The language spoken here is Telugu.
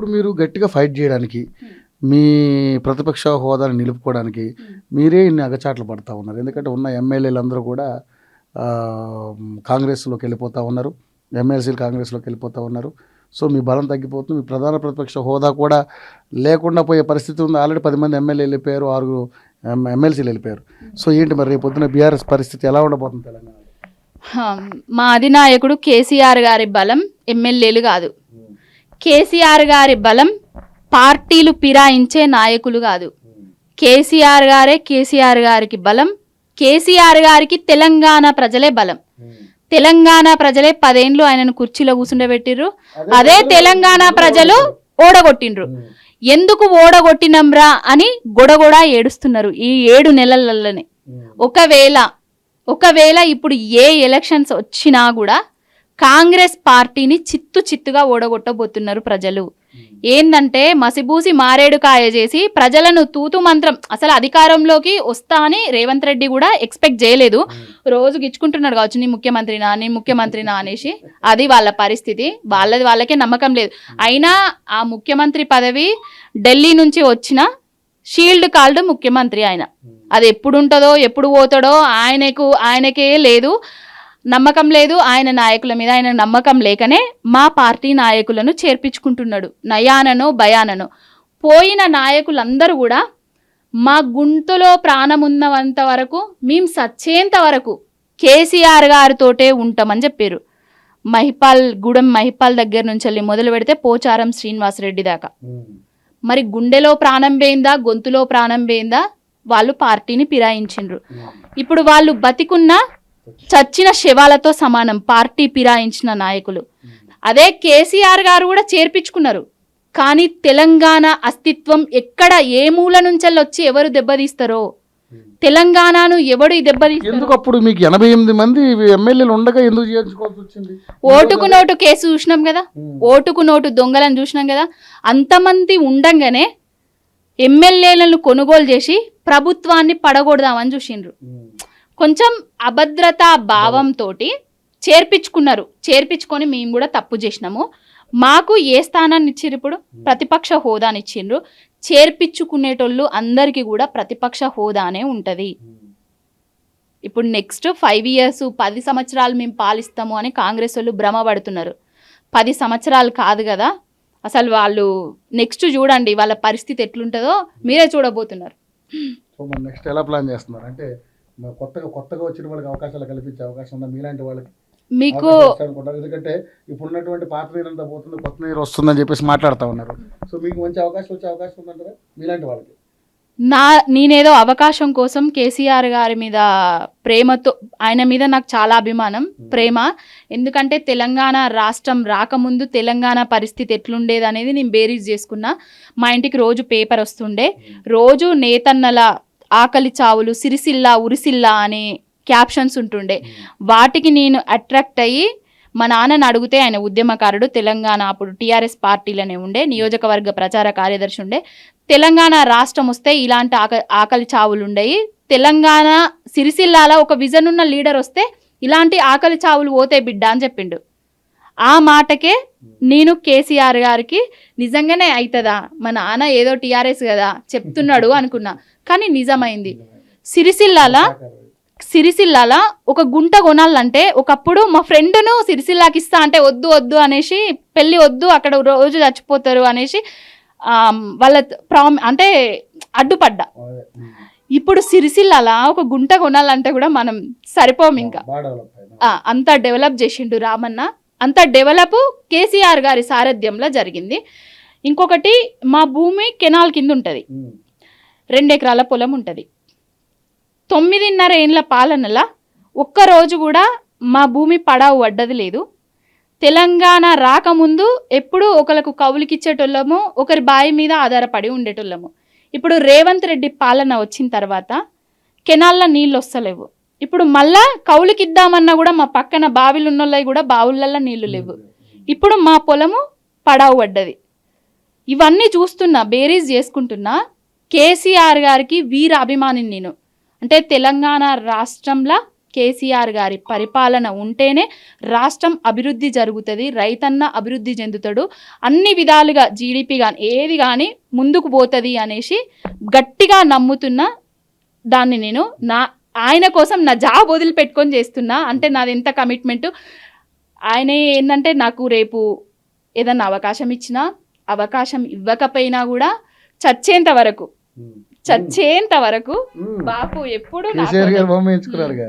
ఇప్పుడు మీరు గట్టిగా ఫైట్ చేయడానికి, మీ ప్రతిపక్ష హోదాను నిలుపుకోవడానికి మీరే ఇన్ని అగచాట్లు పడతా ఉన్నారు. ఎందుకంటే ఉన్న ఎమ్మెల్యేలు అందరూ కూడా కాంగ్రెస్లోకి వెళ్ళిపోతూ ఉన్నారు, ఎమ్మెల్సీలు కాంగ్రెస్లోకి వెళ్ళిపోతూ ఉన్నారు. సో మీ బలం తగ్గిపోతుంది. మీ ప్రధాన ప్రతిపక్ష హోదా కూడా లేకుండా పోయే పరిస్థితి ఉంది. ఆల్రెడీ 10 మంది ఎమ్మెల్యేలు వెళ్ళిపోయారు, 6 ఎమ్మెల్సీలు వెళ్ళిపోయారు. సో ఏంటి మరి రేపు పొద్దున బీఆర్ఎస్ పరిస్థితి ఎలా ఉండబోతుంది తెలంగాణ? మా అధినాయకుడు కేసీఆర్ గారి బలం ఎమ్మెల్యేలు కాదు. కేసీఆర్ గారి బలం పార్టీలు ఫిరాయించే నాయకులు కాదు. కేసీఆర్ గారికి బలం. కేసీఆర్ గారికి తెలంగాణ ప్రజలే బలం. తెలంగాణ ప్రజలే 10 ఏళ్ళు ఆయనను కుర్చీలో కూర్చుండబెట్టిర్రు. అదే తెలంగాణ ప్రజలు ఓడగొట్టిండ్రు. ఎందుకు ఓడగొట్టినంరా అని గొడగొడ ఏడుస్తున్నారు ఈ 7 నెలలలోనే. ఒకవేళ ఇప్పుడు ఏ ఎలక్షన్స్ వచ్చినా కూడా కాంగ్రెస్ పార్టీని చిత్తుగా ఓడగొట్టబోతున్నారు ప్రజలు. ఏందంటే మసిబూసి మారేడుకాయ చేసి ప్రజలను తూతు మంత్రం, అసలు అధికారంలోకి వస్తా అని రేవంత్ రెడ్డి కూడా ఎక్స్పెక్ట్ చేయలేదు. రోజు గిచ్చుకుంటున్నాడు కావచ్చు, నీ ముఖ్యమంత్రినా అనేసి. అది వాళ్ళ పరిస్థితి, వాళ్ళకే నమ్మకం లేదు. అయినా ఆ ముఖ్యమంత్రి పదవి ఢిల్లీ నుంచి వచ్చిన షీల్డ్ కాల్డ్ ముఖ్యమంత్రి ఆయన. అది ఎప్పుడు ఉంటుందో ఎప్పుడు పోతాడో ఆయనకే లేదు, నమ్మకం లేదు. ఆయన నాయకుల మీద ఆయన నమ్మకం లేకనే మా పార్టీ నాయకులను చేర్పించుకుంటున్నాడు నయాననో భయాననో. పోయిన నాయకులందరూ కూడా మా గుంటులో ప్రాణం ఉన్నంత వరకు, మేము సచ్చేంత వరకు కేసీఆర్ గారితోటే ఉంటామని చెప్పారు. మహిపాల్ దగ్గర నుంచి వెళ్ళి మొదలు పెడితే పోచారం శ్రీనివాసరెడ్డి దాకా. మరి గుండెలో ప్రాణం పోయిందా, గొంతులో ప్రాణం పోయిందా, వాళ్ళు పార్టీని ఫిరాయించిండ్రు. ఇప్పుడు వాళ్ళు బతికున్న చచ్చిన శవాలతో సమానం పార్టీ ఫిరాయించిన నాయకులు. అదే కేసీఆర్ గారు కూడా చేర్పించుకున్నారు. కానీ తెలంగాణ అస్తిత్వం ఎక్కడ ఏ మూల నుంచి వచ్చి ఎవరు దెబ్బతీస్తారో, తెలంగాణను ఎవడు దెబ్బతీస్తారు? ఎందుకు అప్పుడు మీకు 88 మంది ఎమ్మెల్యేలు ఉండగా ఎందుకు చేర్చుకోవాల్సి వచ్చింది? ఓటుకు నోటు కేసు చూసినాం కదా, ఓటుకు నోటు దొంగలను చూసినాం కదా. అంతమంది ఉండంగానే ఎమ్మెల్యేలను కొనుగోలు చేసి ప్రభుత్వాన్ని పడగొడదామని చూసిండ్రు. కొంచెం అభద్రతా భావంతో చేర్పించుకొని మేము కూడా తప్పు చేసినాము. మాకు ఏ స్థానాన్ని ఇచ్చిర్రు? ఇప్పుడు ప్రతిపక్ష హోదాని ఇచ్చిండ్రు. చేర్పించుకునేటోళ్ళు అందరికీ కూడా ప్రతిపక్ష హోదానే ఉంటుంది. ఇప్పుడు నెక్స్ట్ 5 years 10 సంవత్సరాలు మేము పాలిస్తాము అని కాంగ్రెస్ వాళ్ళు భ్రమపడుతున్నారు. 10 సంవత్సరాలు కాదు కదా, అసలు వాళ్ళు నెక్స్ట్ చూడండి వాళ్ళ పరిస్థితి ఎట్లుంటుందో మీరే చూడబోతున్నారు. సో మరి నెక్స్ట్ ఎలా ప్లాన్ చేస్తున్నారు? అంటే కొత్తగా వచ్చిన వాళ్ళకి అవకాశాలు కల్పించే అవకాశం ఉందా మీలాంటి వాళ్ళకి? మీకు ఎందుకంటే ఇప్పుడు ఉన్నటువంటి పాత నీరు అంతా పోతుంది, కొత్త నీరు వస్తుందని చెప్పేసి మాట్లాడుతూ ఉన్నారు. సో మీకు మంచి అవకాశం వచ్చే అవకాశం ఉందంటారా మీలాంటి వాళ్ళకి? నేనేదో అవకాశం కోసం కేసీఆర్ గారి మీద ప్రేమతో, ఆయన మీద నాకు చాలా అభిమానం, ప్రేమ. ఎందుకంటే తెలంగాణ రాష్ట్రం రాకముందు తెలంగాణ పరిస్థితి ఎట్లుండేది అనేది నేను బేరీజ్ చేసుకున్నా. మా ఇంటికి రోజు పేపర్ వస్తుండే, రోజు నేతన్నల ఆకలి చావులు, సిరిసిల్ల ఉరిసిల్ల అనే క్యాప్షన్స్ ఉంటుండే. వాటికి నేను అట్రాక్ట్ అయ్యి మా నాన్నని అడిగితే, ఆయన ఉద్యమకారుడు, తెలంగాణ అప్పుడు టీఆర్ఎస్ పార్టీలోనే ఉండే, నియోజకవర్గ ప్రచార కార్యదర్శి ఉండే, తెలంగాణ రాష్ట్రం వస్తే ఇలాంటి ఆకలి చావులు ఉండయి, తెలంగాణ సిరిసిల్లాల ఒక విజన్ ఉన్న లీడర్ వస్తే ఇలాంటి ఆకలి చావులు పోతాయి బిడ్డ అని చెప్పిండు. ఆ మాటకే నేను కేసీఆర్ గారికి నిజంగానే అవుతుందా, మా నాన్న ఏదో టీఆర్ఎస్ కదా చెప్తున్నాడు అనుకున్నా. కానీ నిజమైంది. సిరిసిల్లాల ఒక గుంట కొనాలంటే, ఒకప్పుడు మా ఫ్రెండ్ను సిరిసిల్లాకి ఇస్తా అంటే వద్దు అనేసి, పెళ్ళి వద్దు అక్కడ రోజు చచ్చిపోతారు అనేసి వాళ్ళ అంటే అడ్డుపడ్డా. ఇప్పుడు సిరిసిల్లాల ఒక గుంట కొనాలంటే కూడా మనం సరిపోము. ఇంకా అంత డెవలప్ చేసిండు రామన్న. అంత డెవలప్ కేసీఆర్ గారి సారథ్యంలో జరిగింది. ఇంకొకటి, మా భూమి కెనాల్ కింద ఉంటుంది, 2 ఎకరాల పొలం ఉంటుంది. 9.5 ఏళ్ళ పాలనలా ఒక్కరోజు కూడా మా భూమి పడావు పడ్డది లేదు. తెలంగాణ రాకముందు ఎప్పుడు ఒకరికి కౌలుకిచ్చేటోళ్ళము, ఒకరి బావి మీద ఆధారపడి ఉండేటోళ్ళము. ఇప్పుడు రేవంత్ రెడ్డి పాలన వచ్చిన తర్వాత కెనాల్లో నీళ్ళు వస్తలేవు. ఇప్పుడు మళ్ళా కౌలుకిద్దామన్నా కూడా మా పక్కన బావిలు ఉన్నోళ్ళవి కూడా బావులల్లో నీళ్లు లేవు. ఇప్పుడు మా పొలము పడావు పడ్డది. ఇవన్నీ చూస్తున్నా, బేరీజ్ చేసుకుంటున్నా. కేసీఆర్ గారికి వీర అభిమాని నేను. అంటే తెలంగాణ రాష్ట్రంలో కేసీఆర్ గారి పరిపాలన ఉంటేనే రాష్ట్రం అభివృద్ధి జరుగుతుంది, రైతన్న అభివృద్ధి చెందుతాడు, అన్ని విధాలుగా జీడిపి కానీ ఏది కానీ ముందుకు పోతుంది అనేసి గట్టిగా నమ్ముతున్న దాన్ని నేను ఆయన కోసం నా జాబ్ వదిలిపెట్టుకొని చేస్తున్నా. అంటే నాది ఎంత కమిట్మెంట్. ఆయనే ఏంటంటే నాకు రేపు ఏదన్నా అవకాశం ఇచ్చినా, అవకాశం ఇవ్వకపోయినా కూడా చచ్చేంత వరకు బాపు ఎప్పుడు కేసీఆర్ గారు బొమ్మ ఎంచుకున్నారుగా.